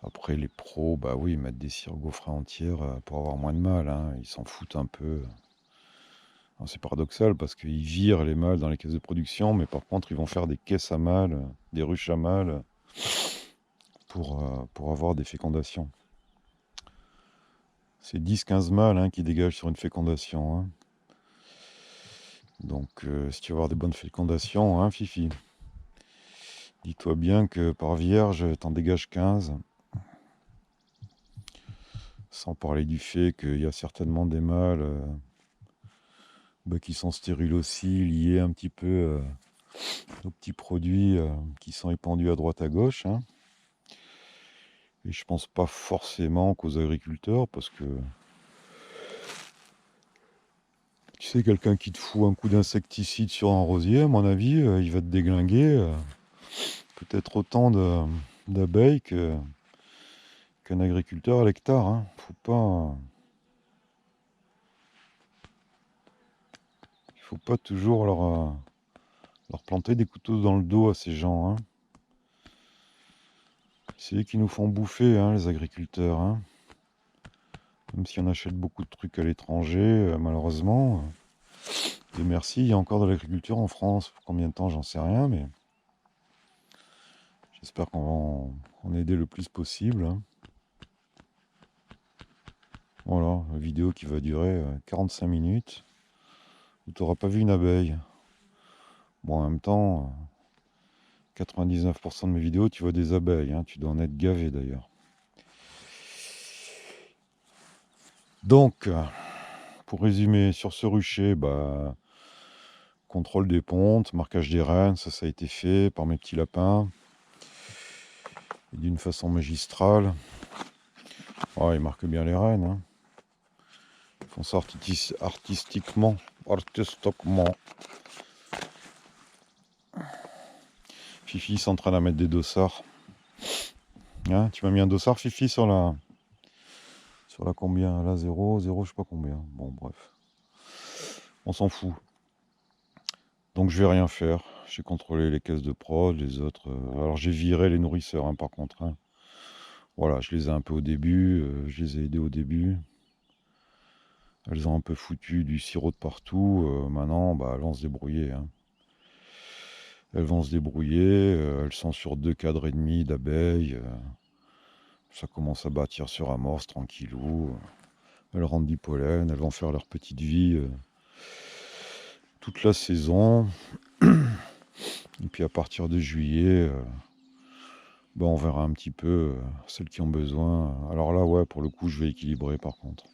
Après, les pros, bah oui, ils mettent des cires gaufrées entières pour avoir moins de mâles, hein. Ils s'en foutent un peu. Alors, c'est paradoxal parce qu'ils virent les mâles dans les caisses de production, mais par contre, ils vont faire des caisses à mâles, des ruches à mâles pour avoir des fécondations. C'est 10-15 mâles qui dégagent sur une fécondation, hein. Donc, si tu veux avoir des bonnes fécondations, hein, Fifi, dis-toi bien que par vierge, t'en dégages 15. Sans parler du fait qu'il y a certainement des mâles qui sont stériles aussi, liés un petit peu aux petits produits qui sont épandus à droite à gauche, hein. Et je pense pas forcément qu'aux agriculteurs, parce que tu sais, quelqu'un qui te fout un coup d'insecticide sur un rosier, à mon avis, il va te déglinguer peut-être autant d'abeilles qu'un agriculteur à l'hectare, hein. Il faut pas toujours leur planter des couteaux dans le dos à ces gens, hein. C'est eux qui nous font bouffer, hein, les agriculteurs, hein. Même si on achète beaucoup de trucs à l'étranger, malheureusement. Et merci, il y a encore de l'agriculture en France. Pour combien de temps, j'en sais rien, mais j'espère qu'on va en aider le plus possible, hein. Voilà, une vidéo qui va durer 45 minutes, où tu n'auras pas vu une abeille. Bon, en même temps, 99% de mes vidéos, tu vois des abeilles, hein. Tu dois en être gavé d'ailleurs. Donc, pour résumer, sur ce rucher, contrôle des pontes, marquage des rennes, ça a été fait par mes petits lapins. Et d'une façon magistrale. Oh, ils marquent bien les rennes, hein. Ils font ça artistiquement. Fifi s'entraîne à mettre des dossards. Hein, tu m'as mis un dossard, Fifi, sur la combien? Là, 0, 0, je sais pas combien. Bon, bref. On s'en fout. Donc, je vais rien faire. J'ai contrôlé les caisses de prod, les autres. Alors, j'ai viré les nourrisseurs, hein, par contre, hein. Voilà, je les ai un peu au début. Je les ai aidés au début. Elles ont un peu foutu du sirop de partout. Maintenant, elles vont se débrouiller, hein. Elles vont se débrouiller. Elles sont sur 2 cadres et demi d'abeilles. Ça commence à bâtir sur amorce, tranquillou. Elles rentrent du pollen. Elles vont faire leur petite vie toute la saison. Et puis à partir de juillet, on verra un petit peu celles qui ont besoin. Alors là, ouais, pour le coup, je vais équilibrer par contre.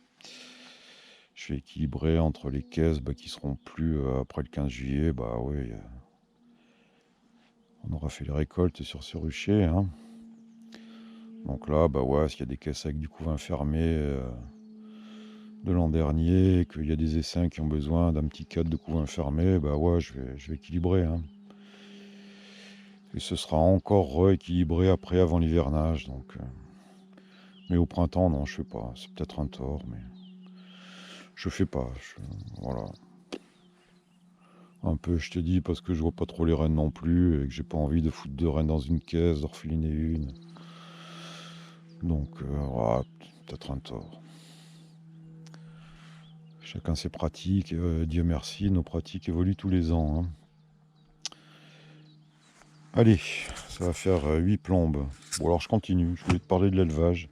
Je vais équilibrer entre les caisses qui seront plus après le 15 juillet. Bah oui, on aura fait les récoltes sur ce rucher, hein. Donc là, ouais, s'il y a des caisses avec du couvain fermé de l'an dernier, qu'il y a des essaims qui ont besoin d'un petit cadre de couvain fermé, ouais, je vais équilibrer, hein. Et ce sera encore rééquilibré après, avant l'hivernage. Donc, mais au printemps, non, je fais pas. C'est peut-être un tort, mais je fais pas. Voilà. Un peu, je te dis, parce que je vois pas trop les rennes non plus, et que j'ai pas envie de foutre 2 rennes dans une caisse, d'en refiliner une. Donc, voilà, peut-être un tort. Chacun ses pratiques. Dieu merci, nos pratiques évoluent tous les ans, hein. Allez, ça va faire 8 plombes. Bon, alors je continue. Je voulais te parler de l'élevage.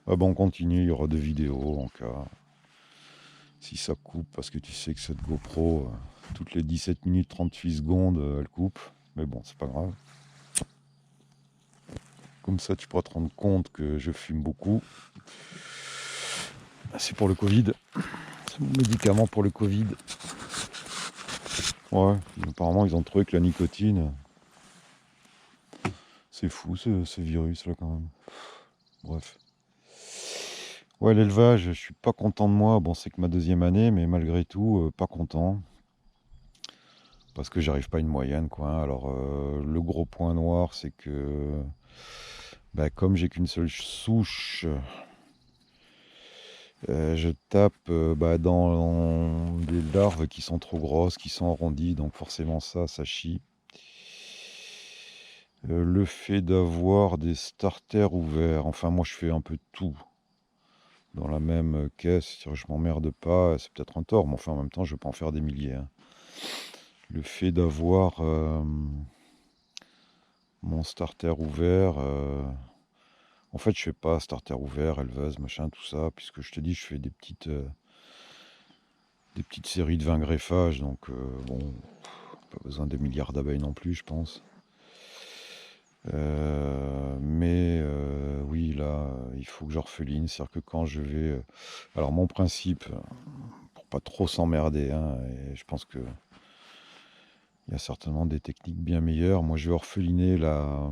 Ah on continue. Il y aura 2 vidéos en cas. Si ça coupe, parce que tu sais que cette GoPro, toutes les 17 minutes 38 secondes, elle coupe. Mais bon, c'est pas grave. Comme ça, tu pourras te rendre compte que je fume beaucoup. C'est pour le Covid. C'est mon médicament pour le Covid. Ouais, apparemment, ils ont trouvé que la nicotine... C'est fou, ce virus-là, quand même. Bref. Ouais, l'élevage, je suis pas content de moi. Bon, c'est que ma 2e année, mais malgré tout, pas content. Parce que j'arrive pas à une moyenne, quoi, hein. Alors, le gros point noir, c'est que... comme j'ai qu'une seule souche... je tape dans des larves qui sont trop grosses, qui sont arrondies, donc forcément ça chie. Le fait d'avoir des starters ouverts, enfin moi je fais un peu tout dans la même caisse, je m'emmerde pas, c'est peut-être un tort, mais enfin en même temps je vais pas en faire des milliers, hein. Le fait d'avoir mon starter ouvert, en fait je fais pas starter ouvert, éleveuse, machin, tout ça, puisque je te dis je fais des petites séries de 20 greffages, donc bon, pas besoin des milliards d'abeilles non plus je pense. Mais oui, là, il faut que je orpheline. C'est-à-dire que quand je vais. Alors, mon principe, pour pas trop s'emmerder, hein, et je pense que il y a certainement des techniques bien meilleures. Moi, je vais orpheliner la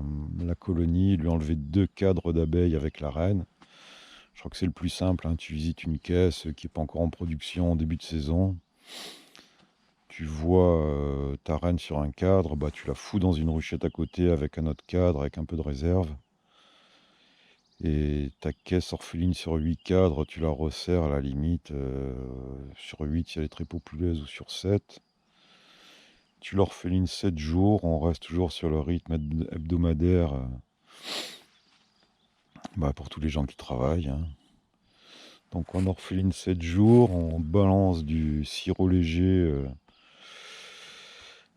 colonie, lui enlever 2 cadres d'abeilles avec la reine. Je crois que c'est le plus simple, hein. Tu visites une caisse qui n'est pas encore en production en début de saison. Tu vois ta reine sur un cadre, bah, tu la fous dans une ruchette à côté avec un autre cadre, avec un peu de réserve. Et ta caisse orpheline sur 8 cadres, tu la resserres à la limite sur 8 si elle est très populeuse ou sur 7. Tu l'orphelines 7 jours, on reste toujours sur le rythme hebdomadaire bah, pour tous les gens qui travaillent, hein. Donc on orpheline 7 jours, on balance du sirop léger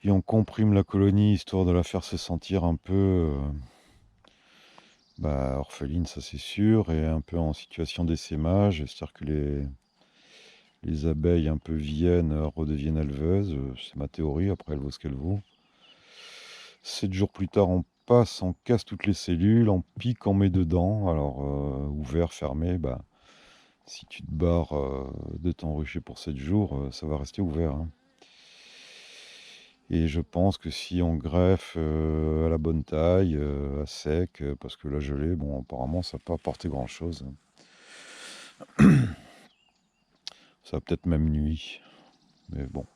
et on comprime la colonie histoire de la faire se sentir un peu bah, orpheline, ça c'est sûr, et un peu en situation d'essaimage, c'est-à-dire que les abeilles un peu viennent, redeviennent éleveuses. C'est ma théorie, après elle vaut ce qu'elle vaut. 7 jours plus tard, on passe, on casse toutes les cellules, on pique, on met dedans. Alors, ouvert, fermé, bah, si tu te barres de ton rucher pour 7 jours, ça va rester ouvert, hein. Et je pense que si on greffe à la bonne taille, à sec, parce que la gelée, bon, apparemment, ça n'a pas apporté grand-chose. Ça va peut-être même nuit, mais bon.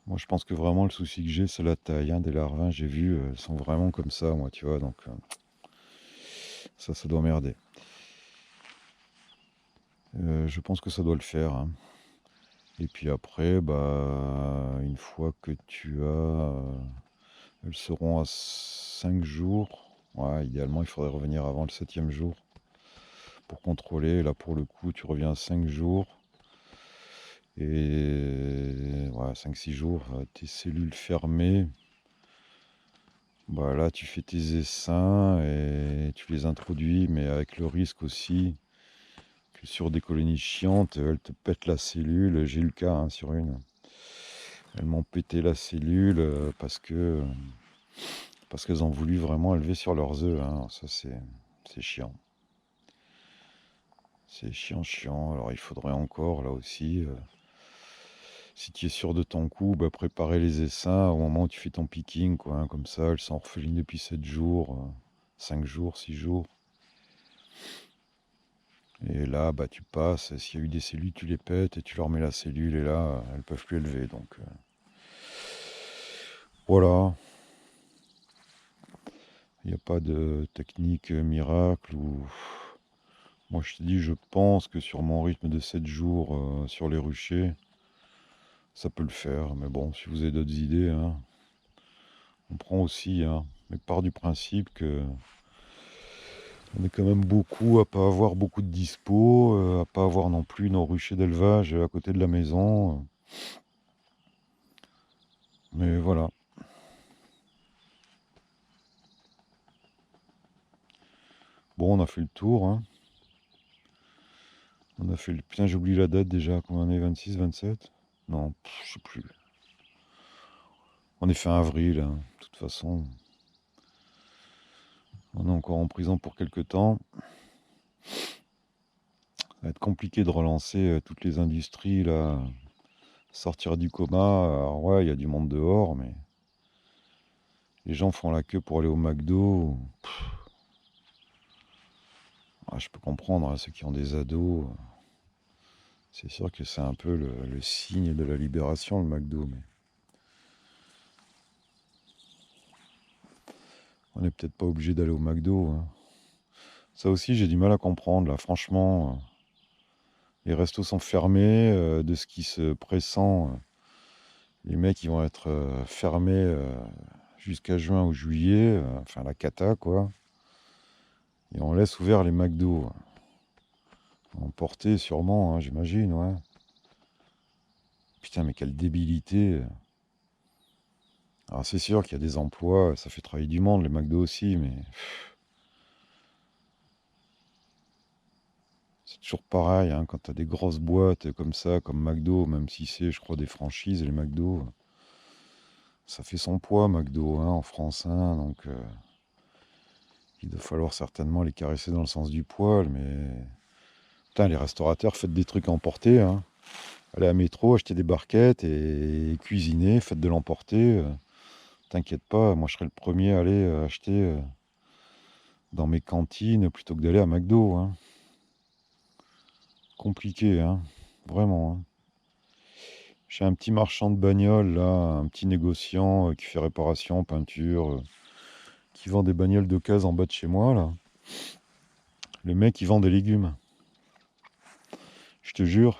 Moi, je pense que vraiment le souci que j'ai, c'est la taille, hein, des larvins. J'ai vu, elles sont vraiment comme ça, moi, tu vois. Donc, ça doit merder. Je pense que ça doit le faire, hein. Et puis après, bah, une fois que tu as... elles seront à 5 jours. Ouais, idéalement, il faudrait revenir avant le 7e jour pour contrôler. Là, pour le coup, tu reviens à 5 jours. Et ouais, 5-6 jours, tes cellules fermées. Bah là, tu fais tes essaims et tu les introduis, mais avec le risque aussi que sur des colonies chiantes, elles te pètent la cellule. J'ai eu le cas, hein, sur une. Elles m'ont pété la cellule parce qu'elles ont voulu vraiment élever sur leurs œufs, hein. Ça, c'est chiant. C'est chiant. Alors, il faudrait encore, là aussi, si tu es sûr de ton coup, bah, préparer les essaims au moment où tu fais ton picking, quoi, hein. Comme ça, elles sont orphelines depuis 7 jours, 5 jours, 6 jours. Et là, bah, tu passes, s'il y a eu des cellules, tu les pètes et tu leur mets la cellule, et là, elles peuvent plus élever. Donc, voilà. Il n'y a pas de technique miracle. Moi, je te dis, je pense que sur mon rythme de 7 jours sur les ruchers, ça peut le faire. Mais bon, si vous avez d'autres idées, hein, on prend aussi, hein. Mais part du principe que on est quand même beaucoup à pas avoir beaucoup de dispo, à pas avoir non plus nos ruchers d'élevage à côté de la maison. Mais voilà. Bon, on a fait le tour, hein. On a fait le... Putain, j'ai oublié la date déjà. Combien on est? 26, 27? Non, je sais plus. On est fin avril, hein. De toute façon. On est encore en prison pour quelques temps. Ça va être compliqué de relancer toutes les industries, là. Sortir du coma. Alors ouais, il y a du monde dehors, mais... Les gens font la queue pour aller au McDo. Ah, je peux comprendre, hein, ceux qui ont des ados. C'est sûr que c'est un peu le signe de la libération, le McDo. Mais on n'est peut-être pas obligé d'aller au McDo, hein. Ça aussi, j'ai du mal à comprendre, là. Franchement, les restos sont fermés. De ce qui se pressent, les mecs, ils vont être fermés jusqu'à juin ou juillet, enfin la cata quoi. Et on laisse ouvert les McDo. Emporter sûrement, hein, j'imagine, ouais. Putain, mais quelle débilité. Alors c'est sûr qu'il y a des emplois, ça fait travailler du monde, les McDo aussi, mais c'est toujours pareil, hein, quand t'as des grosses boîtes comme ça, comme McDo, même si c'est, je crois, des franchises, les McDo, ça fait son poids, McDo, hein, en France, hein, donc il doit falloir certainement les caresser dans le sens du poil, mais... Putain, les restaurateurs, faites des trucs à emporter, hein. Allez à métro, achetez des barquettes et cuisinez, faites de l'emporter. T'inquiète pas, moi je serai le premier à aller acheter dans mes cantines plutôt que d'aller à McDo, hein. Compliqué, hein. Vraiment, hein. J'ai un petit marchand de bagnoles, là, un petit négociant qui fait réparation, peinture, qui vend des bagnoles d'occasion en bas de chez moi, là. Le mec, il vend des légumes. Je te jure,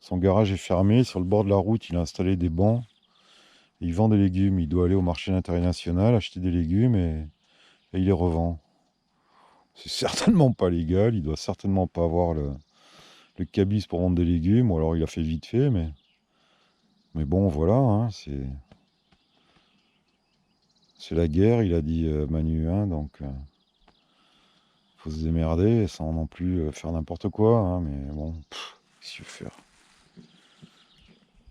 son garage est fermé, sur le bord de la route, il a installé des bancs. Et il vend des légumes, il doit aller au marché international, acheter des légumes et il les revend. C'est certainement pas légal, il doit certainement pas avoir le cabis pour vendre des légumes, ou alors il a fait vite fait, mais bon, voilà, hein, c'est la guerre, il a dit Manu, hein, donc faut se démerder sans non plus faire n'importe quoi, hein, mais bon, qu'est-ce qu'il faut faire?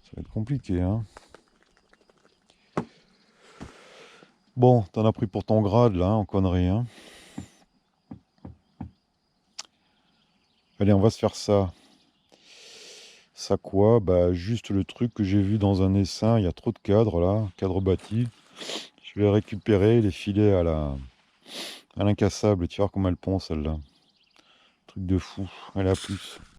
Ça va être compliqué, hein. Bon, t'en as pris pour ton grade, là, en connerie, hein. Allez, on va se faire ça. Ça quoi? Bah juste le truc que j'ai vu dans un essaim, il y a trop de cadres là, cadres bâtis. Je vais récupérer les filets à l'incassable, tu vois comment elle pond celle-là. Truc de fou, elle a plus.